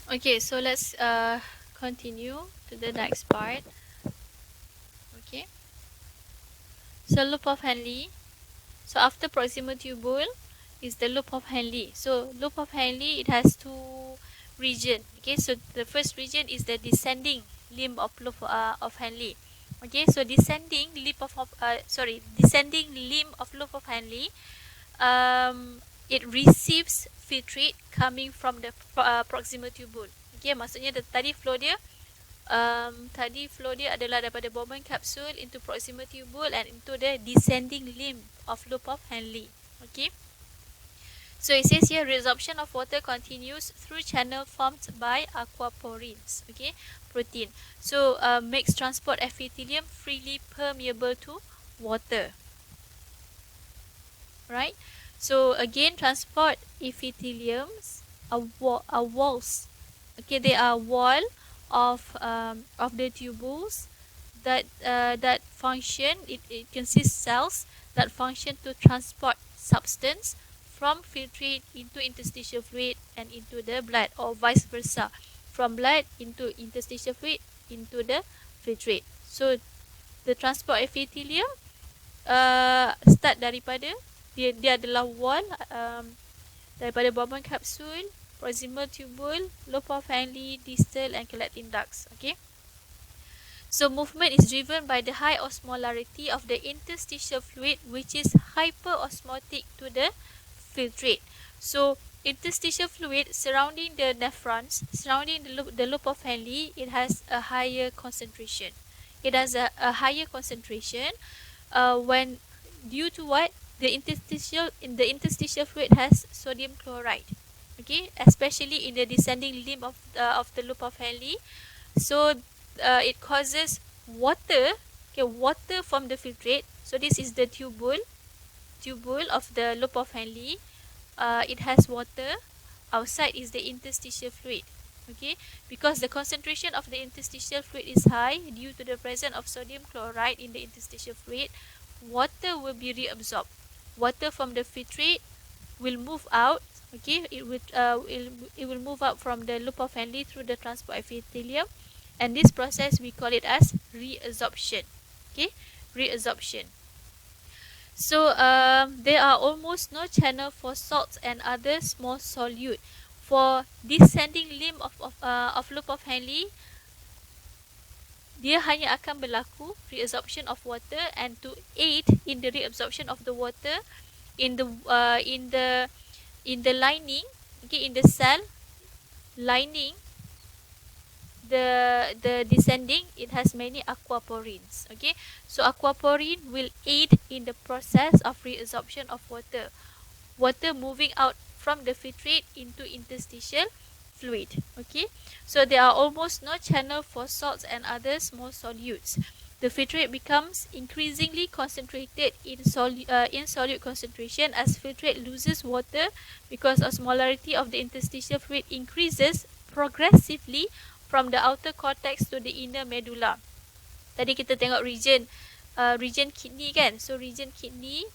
Okay, so let's continue to the next part. Okay, so loop of Henle. So after proximal tubule is the loop of Henle. So loop of Henle, it has two region. Okay, so the first region is the descending limb of loop of Henle. Okay, so descending limb descending limb of loop of Henle. It receives filtrate coming from the proximal tubule. Okay, maksudnya tadi flow dia adalah daripada Bowman capsule into proximal tubule and into the descending limb of loop of Henle. Okay. So it says here resorption of water continues through channel formed by aquaporins. Okay, protein. So makes transport epithelium freely permeable to water. Right. So again, transport epitheliums are walls. Okay, they are wall of the tubules that function. It consists cells that function to transport substance from filtrate into interstitial fluid and into the blood, or vice versa, from blood into interstitial fluid into the filtrate. So the transport epithelium start daripada dia adalah wall daripada Bowman capsule, proximal tubule, loop of Henle, distal and collecting ducts. Okay. So movement is driven by the high osmolarity of the interstitial fluid, which is hyperosmotic to the filtrate. So interstitial fluid surrounding the nephrons, surrounding the loop of Henle, it has a higher concentration. It has a higher concentration when due to what? The interstitial fluid has sodium chloride. Okay, especially in the descending limb of the loop of Henle. So it causes water. Okay, water from the filtrate. So this is the tubule of the loop of Henle. It has water. Outside is the interstitial fluid. Okay, because the concentration of the interstitial fluid is high due to the presence of sodium chloride in the interstitial fluid, water will be reabsorbed. Water from the filtrate will move out. Okay, it will move out from the loop of Henle through the transport epithelium, and this process we call it as reabsorption. Okay, reabsorption. So there are almost no channel for salts and other small solute. For descending limb of loop of Henle, dia hanya akan berlaku reabsorption of water, and to aid in the reabsorption of the water in the lining, okay, in the cell lining, the descending, it has many aquaporins. Okay, so aquaporin will aid in the process of reabsorption of water moving out from the filtrate into interstitial fluid. Okay, so there are almost no channel for salts and other small solutes. The filtrate becomes increasingly concentrated in solute concentration as filtrate loses water, because osmolarity of the interstitial fluid increases progressively from the outer cortex to the inner medulla. Tadi kita tengok region kidney kan. So region kidney,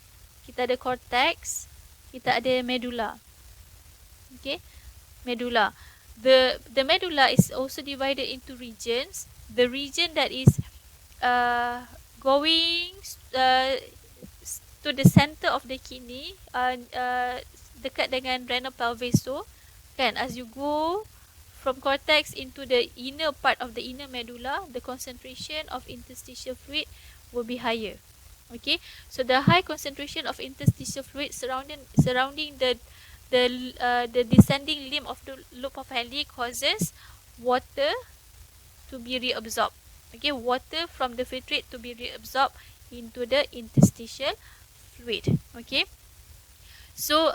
kita ada cortex, kita ada medulla. Okay, medulla. The medulla is also divided into regions. The region that is going to the center of the kidney, dekat dengan renal pelvis tu, kan, as you go from cortex into the inner part of the inner medulla, the concentration of interstitial fluid will be higher. Okay, so the high concentration of interstitial fluid surrounding the descending limb of the loop of Henle causes water to be reabsorbed. Okay, water from the filtrate to be reabsorbed into the interstitial fluid. Okay, so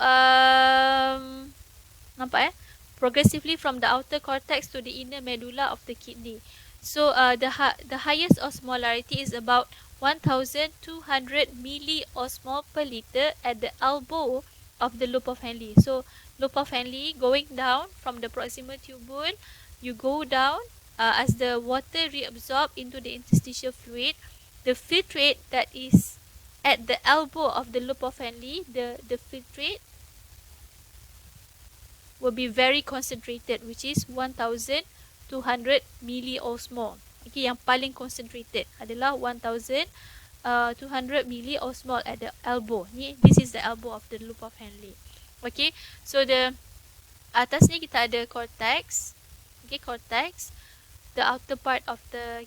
nampak progressively from the outer cortex to the inner medulla of the kidney. So the highest osmolarity is about 1200 milliosmol per liter at the elbow of the loop of Henle. So loop of Henle going down from the proximal tubule, you go down as the water reabsorb into the interstitial fluid. The filtrate that is at the elbow of the loop of Henle, the filtrate will be very concentrated, which is 1200 milliosmol. Okay, yang paling concentrated adalah 1200 milliosmol at the elbow. Ni, this is the elbow of the loop of Henle. Okay, so the atas ni kita ada cortex. Okay, cortex, the outer part of the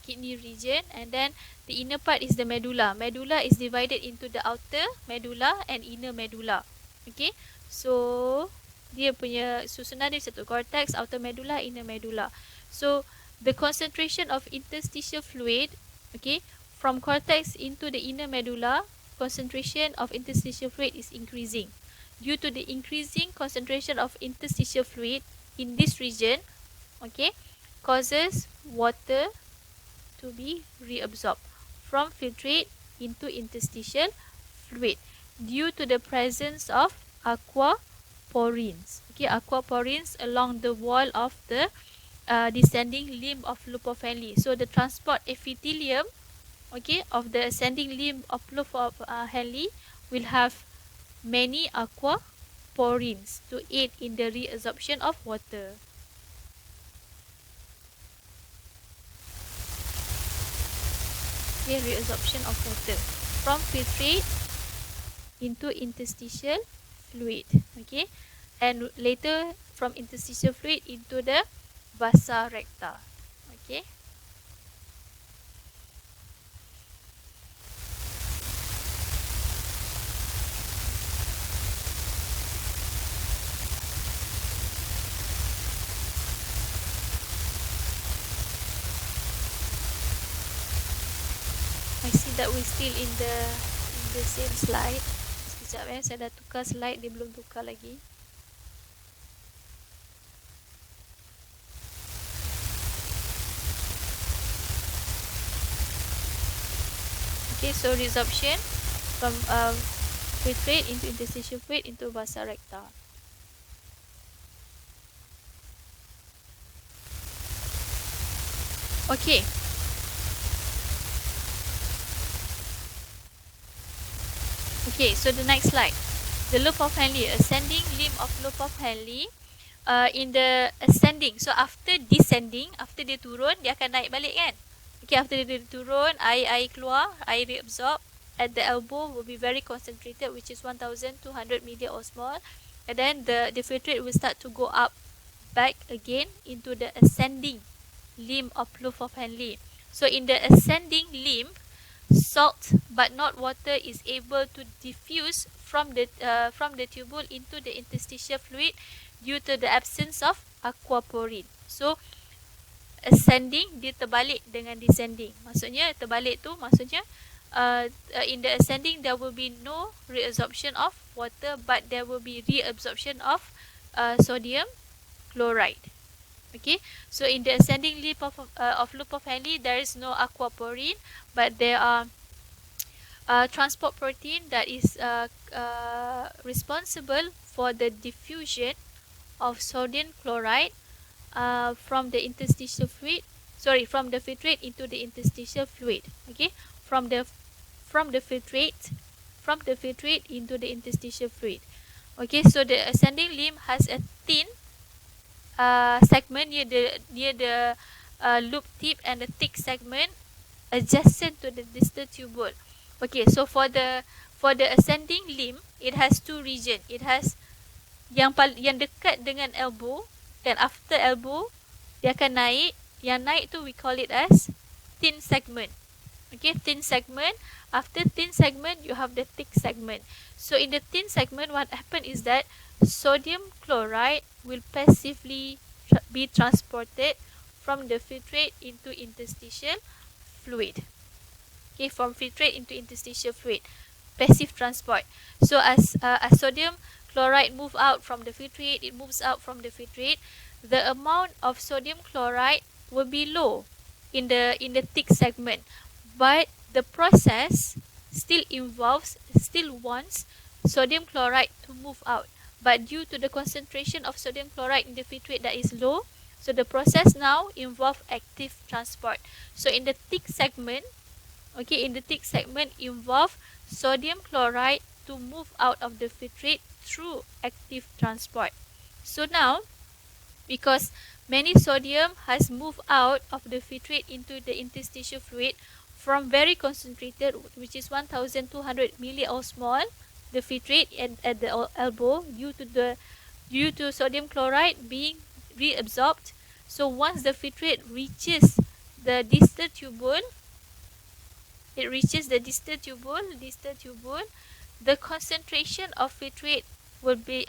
kidney region, and then the inner part is the medulla. Medulla is divided into the outer medulla and inner medulla. Okay, so dia punya susunan dia satu, cortex, outer medulla, inner medulla. So the concentration of interstitial fluid, okay, from cortex into the inner medulla, concentration of interstitial fluid is increasing. Due to the increasing concentration of interstitial fluid in this region, okay, causes water to be reabsorbed from filtrate into interstitial fluid due to the presence of aquaporins. Okay, aquaporins along the wall of the descending limb of loop of Henle. So the transport epithelium, okay, of the ascending limb of loop of Henle will have many aquaporins to aid in the reabsorption of water. Okay, reabsorption of water from filtrate into interstitial fluid. Okay, and later from interstitial fluid into the vasa recta. Okay. I see that we still in the same slide. Sekejap saya dah tukar slide, dia belum tukar lagi. Okay, so resorption from filtrate into interstitial fluid into vasa recta. Okay. Okay, so the next slide. The loop of Henle, ascending limb of loop of Henle. In the ascending, so after descending, after dia turun, dia akan naik balik kan? Okay, after dia turun, air keluar, air reabsorb at the elbow will be very concentrated, which is 1200 milliosmol, and then the filtrate will start to go up back again into the ascending limb of loop of Henle. So in the ascending limb, salt but not water is able to diffuse from the tubule into the interstitial fluid due to the absence of aquaporin. So ascending dia terbalik dengan descending. Maksudnya terbalik tu maksudnya in the ascending there will be no reabsorption of water, but there will be reabsorption of sodium chloride. Okay, so in the ascending limb of loop of Henle, there is no aquaporin, but there are transport protein that is responsible for the diffusion of sodium chloride from the interstitial fluid, from the filtrate into the interstitial fluid. Okay, from the filtrate into the interstitial fluid. Okay, so the ascending limb has a thin segment near the loop tip and the thick segment adjacent to the distal tubule. Okay, so for the ascending limb, it has two region. It has yang dekat dengan elbow, dan after elbow dia akan naik. Yang naik tu we call it as thin segment. Okay, thin segment. After thin segment, you have the thick segment. So in the thin segment, what happen is that sodium chloride will passively be transported from the filtrate into interstitial fluid. Okay, from filtrate into interstitial fluid, passive transport. So as sodium chloride move out from the filtrate, it moves out from the filtrate. The amount of sodium chloride will be low in the thick segment, but the process still wants sodium chloride to move out. But due to the concentration of sodium chloride in the filtrate that is low, so the process now involve active transport. So in the thick segment, involve sodium chloride to move out of the filtrate through active transport. So now, because many sodium has moved out of the filtrate into the interstitial fluid from very concentrated, which is 1200 milliosmol, the filtrate at the elbow, due to sodium chloride being reabsorbed. So once the filtrate reaches the distal tubule, the concentration of filtrate will be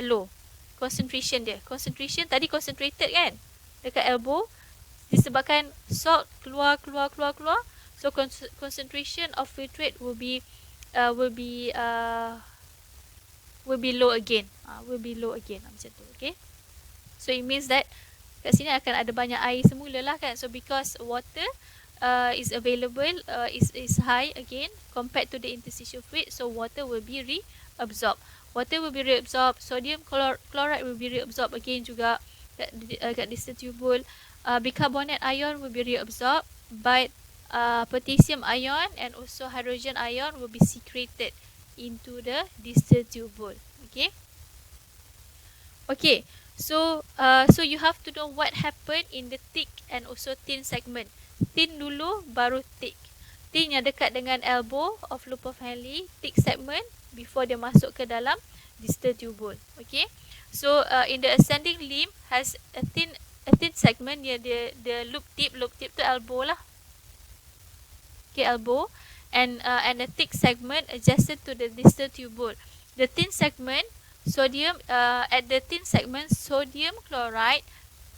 low. Concentration tadi concentrated kan dekat elbow, disebabkan salt keluar. So concentration of filtrate will be low again. Macam tu. Okay. So it means that kat sini akan ada banyak air semula lah kan. So because water is available, is high again compared to the interstitial fluid, so water will be reabsorbed. Sodium chloride will be reabsorbed again juga kat distal tubule. Bicarbonate ion will be reabsorbed, but potassium ion and also hydrogen ion will be secreted into the distal tubule. Okay, so you have to know what happened in the thick and also thin segment. Thin dulu baru thick. Thin yang dekat dengan elbow of loop of Henle, thick segment before dia masuk ke dalam distal tubule. Okay, so in the ascending limb has a thin segment near the loop tip to elbow lah. Okay, elbow, and a thick segment adjacent to the distal tubule. The thin segment sodium chloride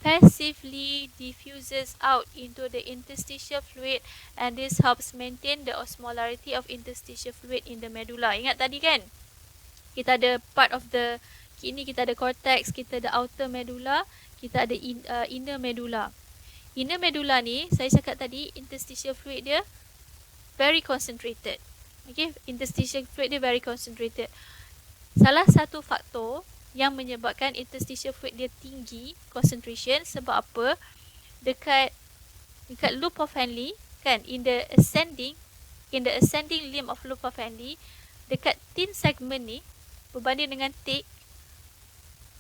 passively diffuses out into the interstitial fluid, and this helps maintain the osmolarity of interstitial fluid in the medulla. Ingat tadi kan, kita ada part of the kidney, kita ada cortex, kita ada outer medulla, kita ada inner medulla. Inner medulla ni saya cakap tadi, interstitial fluid dia very concentrated. Okay, interstitial fluid dia very concentrated. Salah satu faktor yang menyebabkan interstitial fluid dia tinggi concentration, sebab apa? Dekat loop of Henle kan, in the ascending limb of loop of Henle, dekat thin segment ni berbanding dengan thick,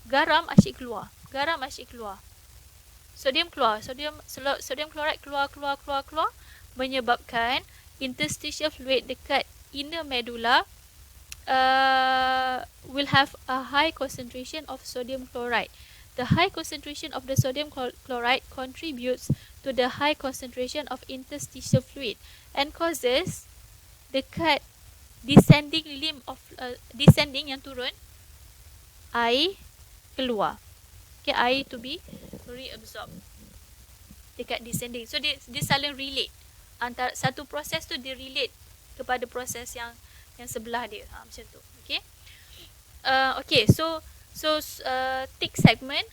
garam asyik keluar. Sodium chloride keluar, menyebabkan interstitial fluid dekat inner medulla will have a high concentration of sodium chloride. The high concentration of the sodium chloride contributes to the high concentration of interstitial fluid and causes dekat descending limb of descending yang turun, air keluar. Okay, air to be reabsorbed dekat descending. So dia saling relate. Antara satu proses tu dia relate kepada proses yang sebelah dia. Macam tu. Okay. Okay, so thick segment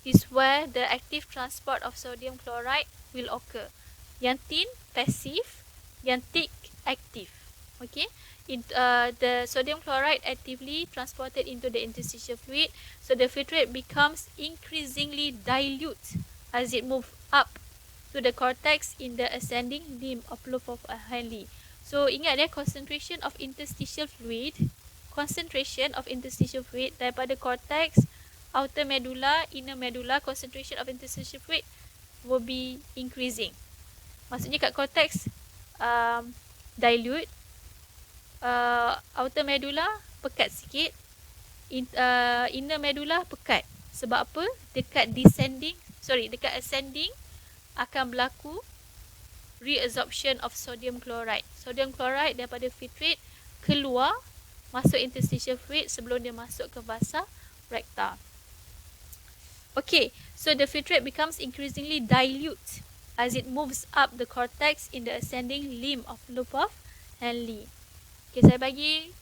is where the active transport of sodium chloride will occur. Yang thin passive, yang thick active. Okay. The sodium chloride actively transported into the interstitial fluid, so the filtrate becomes increasingly dilute as it moves up to the cortex in the ascending limb of loop of Henle. So ingat concentration of interstitial fluid daripada cortex, outer medulla, inner medulla, concentration of interstitial fluid will be increasing. Maksudnya kat cortex dilute, outer medulla pekat sikit, inner medulla pekat. Sebab apa? Dekat ascending akan berlaku reabsorption of sodium chloride. Sodium chloride daripada filtrate keluar, masuk interstitial fluid sebelum dia masuk ke vasa recta. Okay, so the filtrate becomes increasingly dilute as it moves up the cortex in the ascending limb of loop of Henle. Okay, saya bagi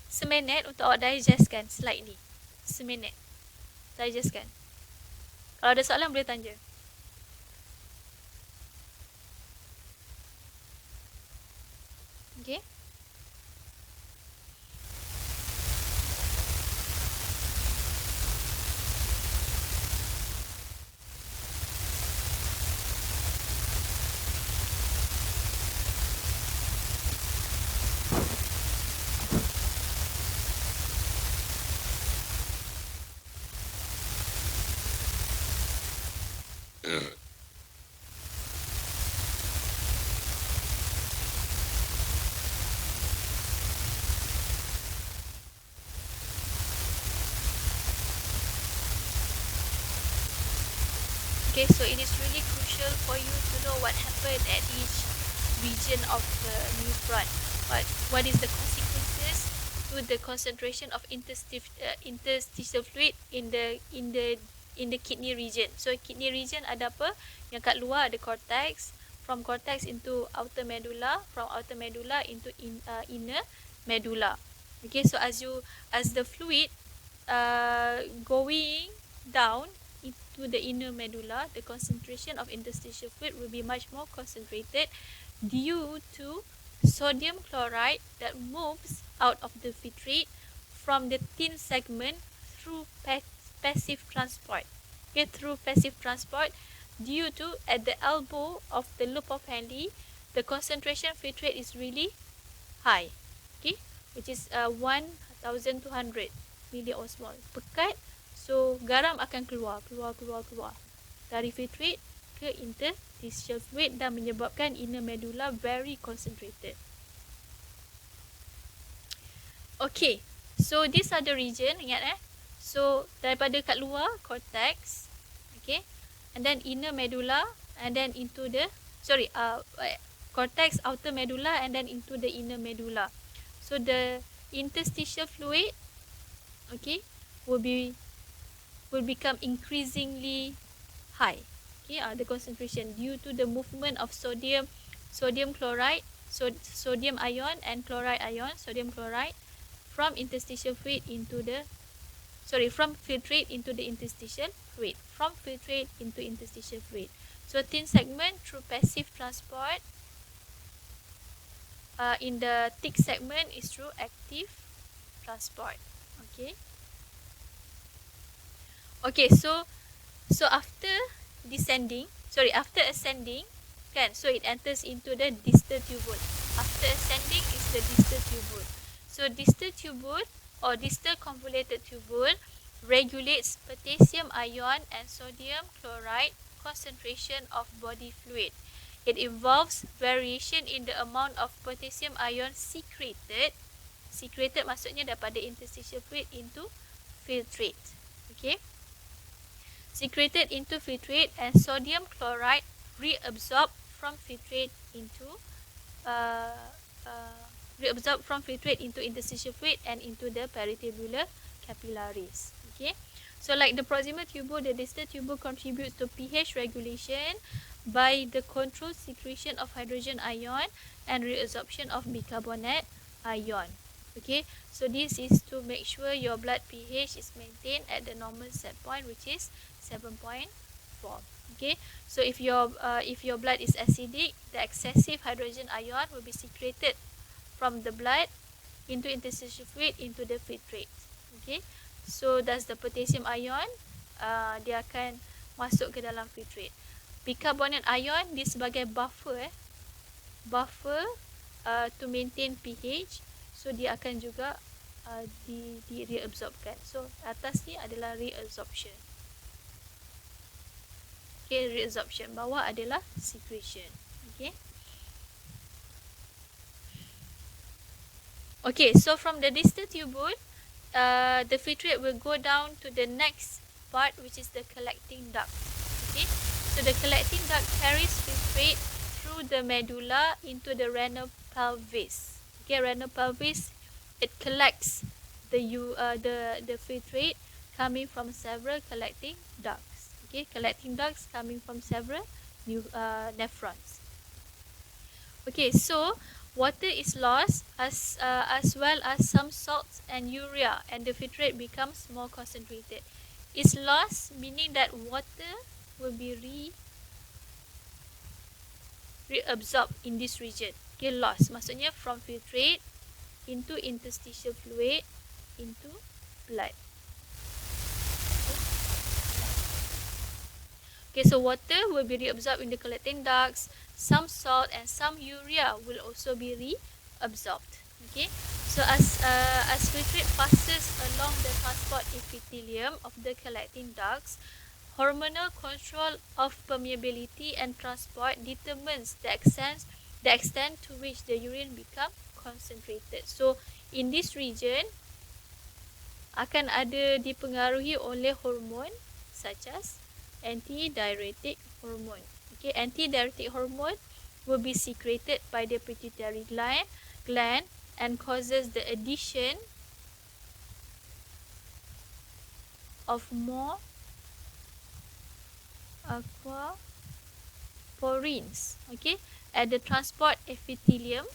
seminit untuk awak digestkan slide ni. Seminit. Digestkan. Kalau ada soalan boleh tanya. Okay. Okay, so it is really crucial for you to know what happened at each region of the nephron. What is the consequences to the concentration of interstitial fluid in the kidney region. So kidney region ada apa? Yang kat luar ada cortex, from cortex into outer medulla, from outer medulla into inner medulla. Okay, so as the fluid going down into the inner medulla, the concentration of interstitial fluid will be much more concentrated due to sodium chloride that moves out of the filtrate from the thin segment through passive transport. Okay, through passive transport, due to at the elbow of the loop of Henle, the concentration filtrate is really high. Okay, which is 1200 milliosmol. Pekat, so garam akan keluar dari filtrate ke interstitial fluid dan menyebabkan inner medulla very concentrated. Okay, so these are the region, ingat so daripada kat luar cortex, okay, and then inner medulla, and then into the cortex, outer medulla, and then into the inner medulla. So the interstitial fluid, okay, will become increasingly high. Okay, the concentration due to the movement of sodium chloride, sodium ion and chloride ion, sodium chloride from interstitial fluid into the from filtrate into the interstitial fluid, from filtrate into interstitial fluid. So thin segment through passive transport. In the thick segment is through active transport. Okay. Okay, so after ascending, kan, so it enters into the distal tubule. After ascending is the distal tubule. So distal tubule or distal convoluted tubule regulates potassium ion and sodium chloride concentration of body fluid. It involves variation in the amount of potassium ion secreted maksudnya daripada interstitial fluid into filtrate. Okay, secreted into filtrate, and sodium chloride reabsorbed from filtrate into interstitial fluid and into the peritubular capillaries. Okay, so like the proximal tubule, the distal tubule contributes to pH regulation by the controlled secretion of hydrogen ion and reabsorption of bicarbonate ion. Okay, so this is to make sure your blood pH is maintained at the normal set point, which is 7.4. Okay, so if your blood is acidic, the excessive hydrogen ion will be secreted from the blood into interstitial fluid into the filtrate. Okay, so that's the potassium ion, dia akan masuk ke dalam filtrate. Bicarbonate ion dia sebagai buffer to maintain pH, so dia akan juga di reabsorbkan. So atas ni adalah reabsorption. Okay, reabsorption, bawah adalah secretion. Okay. Okay, so from the distal tubule, the filtrate will go down to the next part, which is the collecting duct. Okay, so the collecting duct carries filtrate through the medulla into the renal pelvis. Okay, renal pelvis, it collects the filtrate coming from several collecting ducts. Okay, collecting ducts coming from several nephrons. Okay, so water is lost as well as some salts and urea, and the filtrate becomes more concentrated. Is lost meaning that water will be reabsorbed in this region. Okay, lost maksudnya from filtrate into interstitial fluid into blood. Okay, so water will be reabsorbed in the collecting ducts. Some salt and some urea will also be reabsorbed. Okay, so as filtrate passes along the transport epithelium of the collecting ducts, hormonal control of permeability and transport determines the extent to which the urine become concentrated. So in this region akan ada dipengaruhi oleh hormon such as antidiuretic hormone. Okay, antidiuretic hormone will be secreted by the pituitary gland and causes the addition of more aquaporins, okay, at the transport epithelium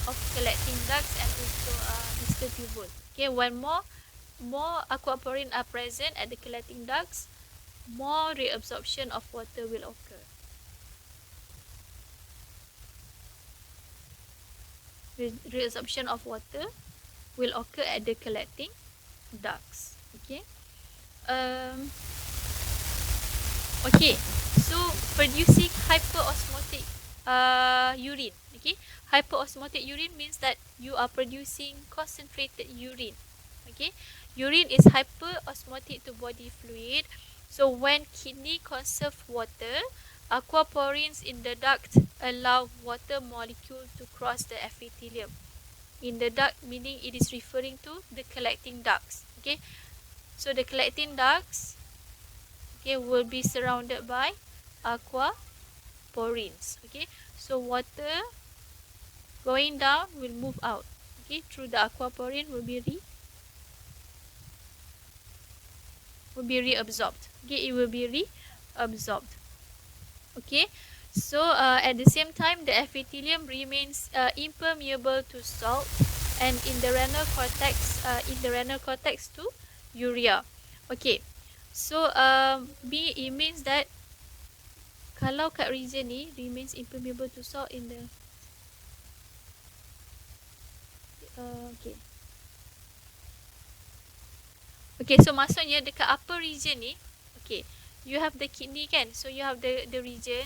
of collecting ducts and also distal tubule. Okay, when more aquaporin are present at the collecting ducts, more reabsorption of water will occur. Reabsorption of water will occur at the collecting ducts. Okay. Okay. So producing hyperosmotic urine. Okay. Hyperosmotic urine means that you are producing concentrated urine. Okay. Urine is hyperosmotic to body fluid. So when kidney conserve water, aquaporins in the duct allow water molecule to cross the epithelium. In the duct, meaning it is referring to the collecting ducts. Okay, so the collecting ducts, okay, will be surrounded by aquaporins. Okay, so water going down will move out. Okay, through the aquaporin will be reabsorbed. Okay, it will be reabsorbed. Okay, so at the same time, the epithelium remains impermeable to salt, and in the renal cortex to urea. Okay, so it means that kalau kat region ni remains impermeable to salt in the okay. Okay, so maksudnya dekat upper region ni, okay, you have the kidney kan, so you have the region.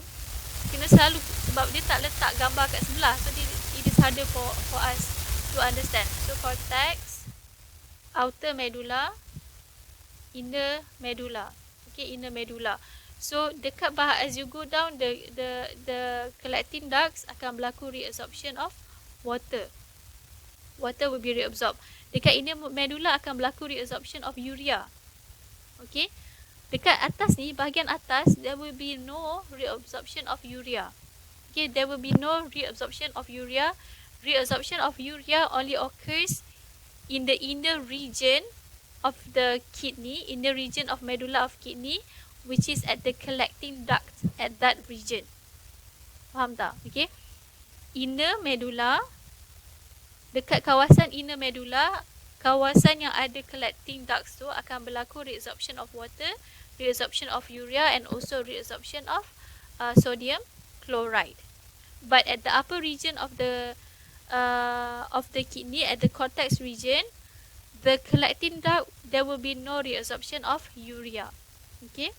Kena selalu, sebab dia tak letak gambar kat sebelah, so it is harder for us to understand. So cortex, outer medulla, inner medulla. Okay, inner medulla. So dekat as you go down the collecting ducts akan berlaku reabsorption of water. Water will be reabsorbed. Dekat inner medulla akan berlaku reabsorption of urea. Okay. Dekat atas ni, bahagian atas, there will be no reabsorption of urea. Okay, there will be no reabsorption of urea. Reabsorption of urea only occurs in the inner region of the kidney, in the region of medulla of kidney, which is at the collecting duct at that region. Faham tak? Okay. Inner medulla, dekat kawasan inner medulla, kawasan yang ada collecting ducts tu akan berlaku reabsorption of water, reabsorption of urea and also reabsorption of sodium chloride. But at the upper region of the kidney, at the cortex region, the collecting duct, there will be no reabsorption of urea. Okay.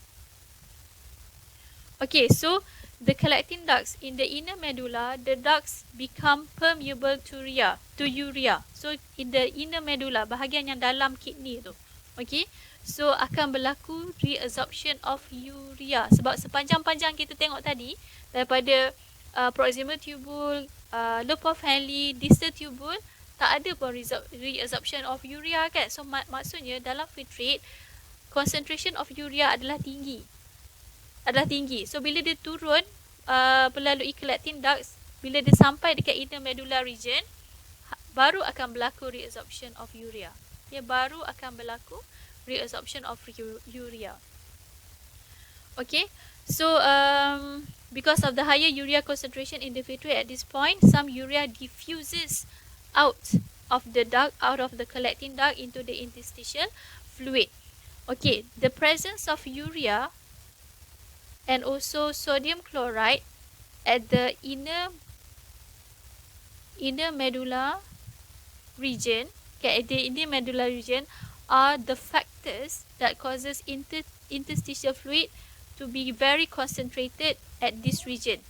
Okay, so the collecting ducts in the inner medulla, the ducts become permeable to urea. So in the inner medulla, bahagian yang dalam kidney tu, okay, so akan berlaku reabsorption of urea. Sebab sepanjang-panjang kita tengok tadi, daripada proximal tubule, loop of Henle, distal tubule, tak ada pun reabsorption of urea kan. So maksudnya dalam filtrate, concentration of urea adalah tinggi. So bila dia turun melalui collecting ducts, bila dia sampai dekat inner medulla region, baru akan berlaku reabsorption of urea. Okay, baru akan berlaku reabsorption of urea. Okay, so because of the higher urea concentration in the filtrate at this point, some urea diffuses out of the collecting duct into the interstitial fluid. Okay, the presence of urea and also sodium chloride at the inner medulla region, okay, at the inner medulla region, are the factors that causes interstitial fluid to be very concentrated at this region.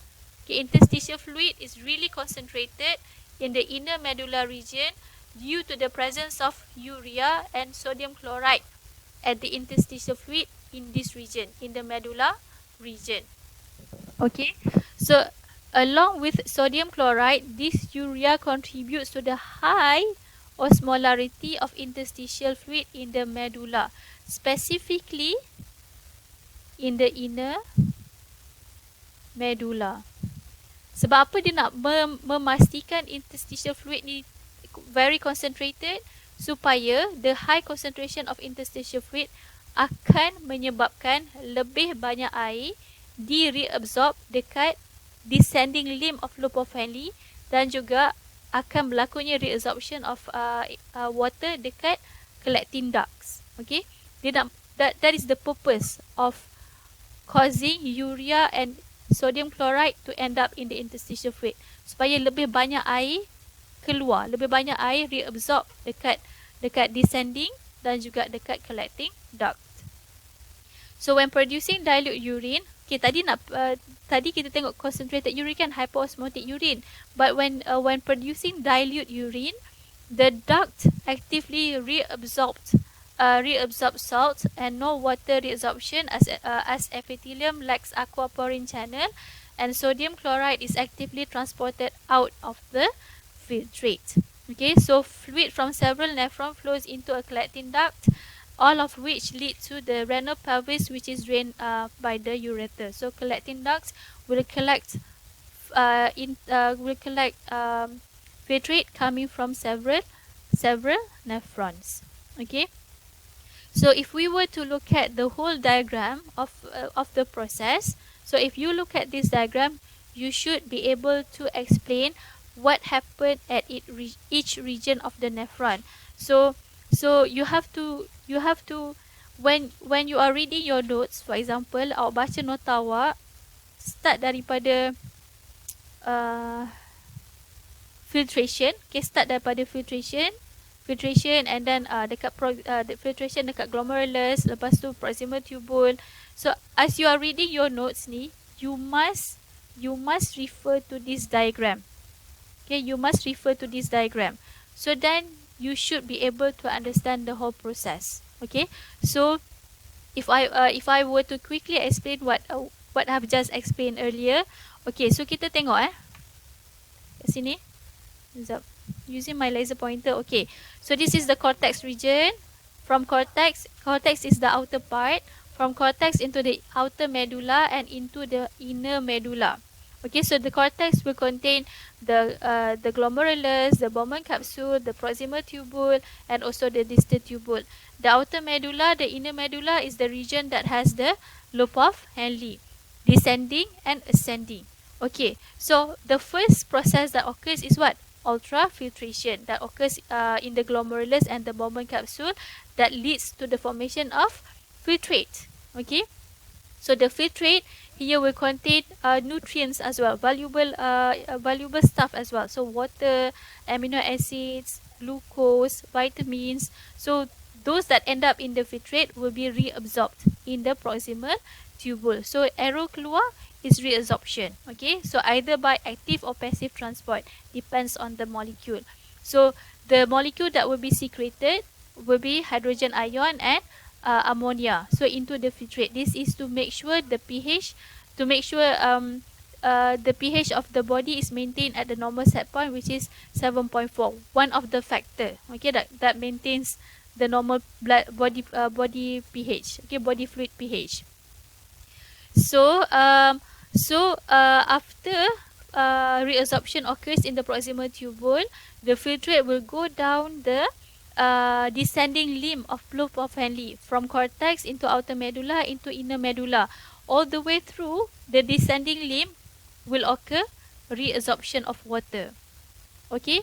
Okay, interstitial fluid is really concentrated in the inner medulla region due to the presence of urea and sodium chloride at the interstitial fluid in this region, in the medulla region. Okay, so along with sodium chloride, this urea contributes to the high osmolarity of interstitial fluid in the medulla. Specifically, in the inner medulla. Sebab apa dia nak memastikan interstitial fluid ni very concentrated, supaya the high concentration of interstitial fluid akan menyebabkan lebih banyak air di reabsorb dekat descending limb of loop of Henle, dan juga akan berlakunya reabsorption of water dekat collecting ducts. Okay, dia nak, that is the purpose of causing urea and sodium chloride to end up in the interstitial fluid, supaya lebih banyak air keluar, lebih banyak air reabsorb dekat descending dan juga dekat collecting duct. So when producing dilute urine, okay, tadi kita tengok concentrated urine kan, hypoosmotic urine, but when producing dilute urine, the duct actively reabsorb salt, and no water reabsorption as epithelium lacks aquaporin channel, and sodium chloride is actively transported out of the filtrate. Okay, so fluid from several nephrons flows into a collecting duct, all of which lead to the renal pelvis, which is drained by the ureter. So collecting ducts will collect filtrate coming from several nephrons. Okay. So if we were to look at the whole diagram of the process, so if you look at this diagram, you should be able to explain what happened at each region of the nephron. So you have to when you are reading your notes, for example, awak baca nota awak, start daripada filtration. Okay, start daripada filtration, and then dekat filtration dekat glomerulus, lepas tu proximal tubule. So as you are reading your notes ni, you must refer to this diagram. Okay, you must refer to this diagram. So then you should be able to understand the whole process. Okay, so if I were to quickly explain what I've just explained earlier. Okay, so kita tengok kat sini. Using my laser pointer. Okay, so this is the cortex region. From cortex is the outer part. From cortex into the outer medulla and into the inner medulla. Okay, so the cortex will contain the glomerulus, the Bowman capsule, the proximal tubule, and also the distal tubule. The outer medulla, the inner medulla, is the region that has the loop of Henle, descending and ascending. Okay, so the first process that occurs is what? Ultrafiltration, that occurs in the glomerulus and the Bowman capsule, that leads to the formation of filtrate. Okay, so the filtrate here will contain nutrients as well, valuable stuff as well. So water, amino acids, glucose, vitamins. So those that end up in the filtrate will be reabsorbed in the proximal tubule. So arrow keluar is reabsorption. Okay, so either by active or passive transport, depends on the molecule. So the molecule that will be secreted will be hydrogen ion and ammonia. So into the filtrate. This is to make sure the pH, the pH of the body is maintained at the normal set point, which is 7.4. One of the factor, okay, that maintains the normal body pH. Okay, body fluid pH. So after reabsorption occurs in the proximal tubule, the filtrate will go down the descending limb of loop of Henle, from cortex into outer medulla into inner medulla. All the way through the descending limb will occur reabsorption of water. Okay,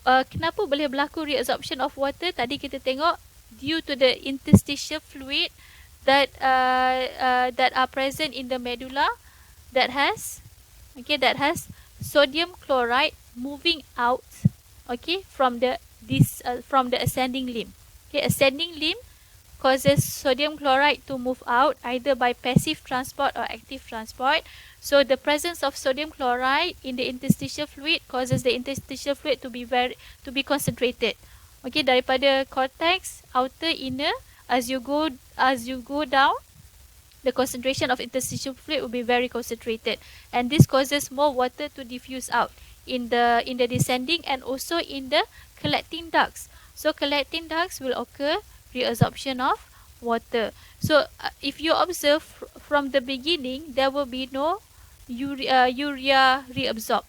kenapa boleh berlaku reabsorption of water? Tadi kita tengok due to the interstitial fluid that are present in the medulla, that has sodium chloride moving out, okay, from the ascending limb. Okay, ascending limb causes sodium chloride to move out either by passive transport or active transport. So the presence of sodium chloride in the interstitial fluid causes the interstitial fluid to be concentrated. Okay, daripada cortex, outer, inner, as you go down, the concentration of interstitial fluid will be very concentrated, and this causes more water to diffuse out in the descending and also in the collecting ducts. So collecting ducts will occur reabsorption of water. So if you observe from the beginning, there will be no urea reabsorb.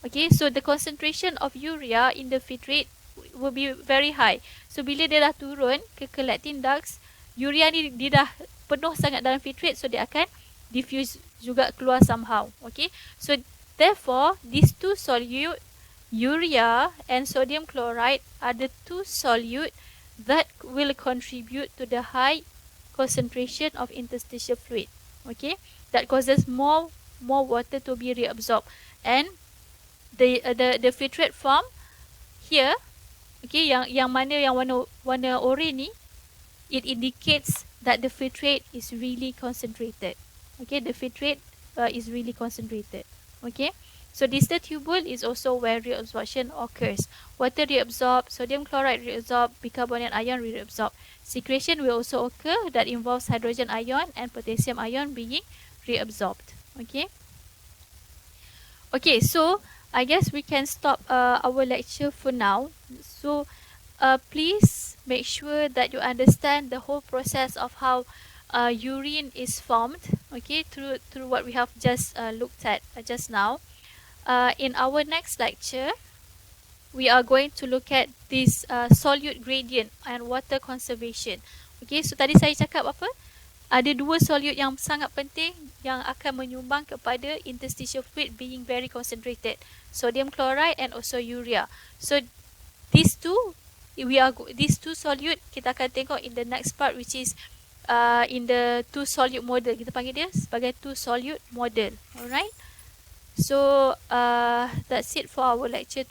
Okay, so the concentration of urea in the filtrate will be very high. So bila dia dah turun ke collecting ducts, urea ni dia dah penuh sangat dalam filtrate, so dia akan diffuse juga keluar somehow. Okay, so therefore these two solute, urea and sodium chloride, are the two solute that will contribute to the high concentration of interstitial fluid. Okay, that causes more water to be reabsorbed, and the filtrate form here, okay, yang mana yang warna orange ni, it indicates that the filtrate is really concentrated. Okay, the filtrate is really concentrated. Okay, so distal tubule is also where reabsorption occurs. Water reabsorb, sodium chloride reabsorb, bicarbonate ion reabsorb. Secretion will also occur that involves hydrogen ion and potassium ion being reabsorbed. Okay. Okay, so I guess we can stop our lecture for now. So please make sure that you understand the whole process of how urine is formed, okay, through what we have just looked at just now. In our next lecture, we are going to look at this solute gradient and water conservation. Okay, so tadi saya cakap apa? Ada dua solute yang sangat penting yang akan menyumbang kepada interstitial fluid being very concentrated, sodium chloride and also urea. So these two solute kita akan tengok in the next part, which is in the two solute model. Kita panggil dia sebagai two solute model. Alright, so that's it for our lecture.